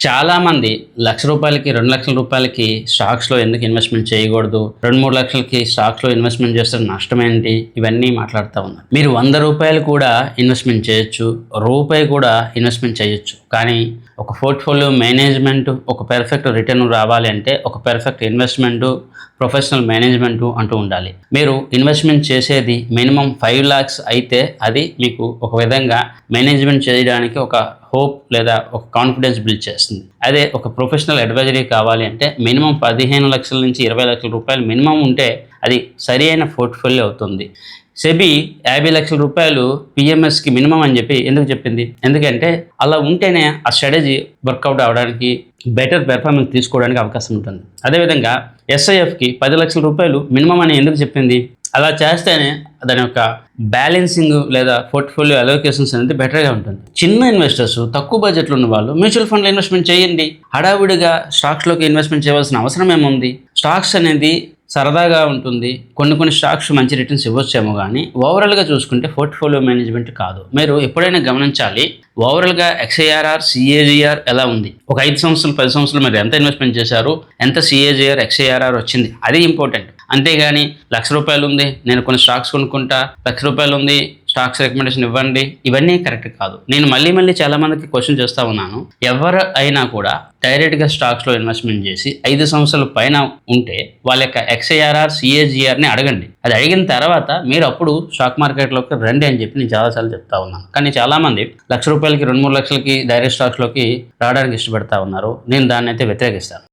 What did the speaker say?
చాలామంది రూ. 1,00,000కి, రూ. 2,00,000 స్టాక్స్‌లో ఎందుకు ఇన్వెస్ట్‌మెంట్ చేయకూడదు? 2, 3 లక్షలకి స్టాక్స్‌లో ఇన్వెస్ట్‌మెంట్ చేస్తే నష్టమేంటి? ఇవన్నీ మాట్లాడుతా ఉన్నారు. మీరు రూ. 100 కూడా ఇన్వెస్ట్‌మెంట్ చేయొచ్చు. రూపాయి కూడా ఇన్వెస్ట్‌మెంట్ చేయొచ్చు. కానీ ఒక పోర్ట్‌ఫోలియో మేనేజ్‌మెంట్, ఒక పర్ఫెక్ట్ రిటర్న్ రావాలి అంటే ఒక పర్ఫెక్ట్ ఇన్వెస్ట్‌మెంట్, ప్రొఫెషనల్ మేనేజ్మెంట్ అంటూ ఉండాలి. మీరు ఇన్వెస్ట్‌మెంట్ చేసేది మినిమం 5 lakhs అయితే అది మీకు ఒక విధంగా మేనేజ్‌మెంట్ చేయడానికి ఒక హోప్ లేదా ఒక కాన్ఫిడెన్స్ బిల్డ్ చేస్తుంది. అదే ఒక ప్రొఫెషనల్ అడ్వైజరీ కావాలి అంటే మినిమం 15 లక్షల నుంచి 20 లక్షల రూపాయలు మినిమం ఉంటే అది సరి అయిన పోర్ట్ఫోలియో అవుతుంది. సెబీ 50 లక్షల రూపాయలు పిఎంఎస్కి మినిమం అని చెప్పి ఎందుకు చెప్పింది? ఎందుకంటే అలా ఉంటేనే ఆ స్ట్రాటజీ వర్కౌట్ అవ్వడానికి, బెటర్ పెర్ఫార్మెన్స్ తీసుకోవడానికి అవకాశం ఉంటుంది. అదేవిధంగా ఎస్ఐఎఫ్కి 10 లక్షల రూపాయలు మినిమం అని ఎందుకు చెప్పింది? అలా చేస్తేనే దాని యొక్క బ్యాలెన్సింగ్ లేదా పోర్ట్ఫోలియో అలోకేషన్స్ అనేది బెటర్గా ఉంటుంది. చిన్న ఇన్వెస్టర్స్, తక్కువ బడ్జెట్లో ఉన్న వాళ్ళు మ్యూచువల్ ఫండ్లో ఇన్వెస్ట్మెంట్ చేయండి. హడావిడిగా స్టాక్స్లోకి ఇన్వెస్ట్మెంట్ చేయవలసిన అవసరం ఏముంది? స్టాక్స్ అనేది సరదాగా ఉంటుంది. కొన్ని స్టాక్స్ మంచి రిటర్న్స్ ఇవ్వచ్చేమో కానీ ఓవరాల్గా చూసుకుంటే పోర్ట్ఫోలియో మేనేజ్మెంట్ కాదు. మీరు ఎప్పుడైనా గమనించాలి, ఓవరాల్గా ఎక్స్ఐఆర్ఆర్, సిఏజిఆర్ ఎలా ఉంది? ఒక 5 సంవత్సరాలు 10 సంవత్సరాలు మీరు ఎంత ఇన్వెస్ట్మెంట్ చేశారు, ఎంత సిఏజిఆర్, ఎక్స్ఐఆర్ఆర్ వచ్చింది, అది ఇంపార్టెంట్. అంతేగాని రూ. 1,00,000 ఉంది, నేను కొన్ని స్టాక్స్ కొనుక్కుంటా, రూ. 1,00,000 ఉంది, స్టాక్స్ రికమెండేషన్ ఇవ్వండి, ఇవన్నీ కరెక్ట్ కాదు. నేను మళ్ళీ చాలామందికి క్వశ్చన్ చేస్తూ ఉన్నాను. ఎవరు అయినా కూడా డైరెక్ట్గా స్టాక్స్లో ఇన్వెస్ట్మెంట్ చేసి 5 సంవత్సరాల పైన ఉంటే వాళ్ళ యొక్క ఎక్స్ఐఆర్ఆర్, సిఏజిఆర్ని అడగండి. అది అడిగిన తర్వాత మీరు అప్పుడు స్టాక్ మార్కెట్లోకి రండి అని చెప్పి నేను చాలాసార్లు చెప్తా ఉన్నాను. కానీ చాలామంది రూ. 1,00,000కి, 2, 3 లక్షలకి డైరెక్ట్ స్టాక్స్లోకి రావడానికి ఇష్టపడతా ఉన్నారు. నేను దాన్ని అయితే వ్యతిరేకిస్తాను.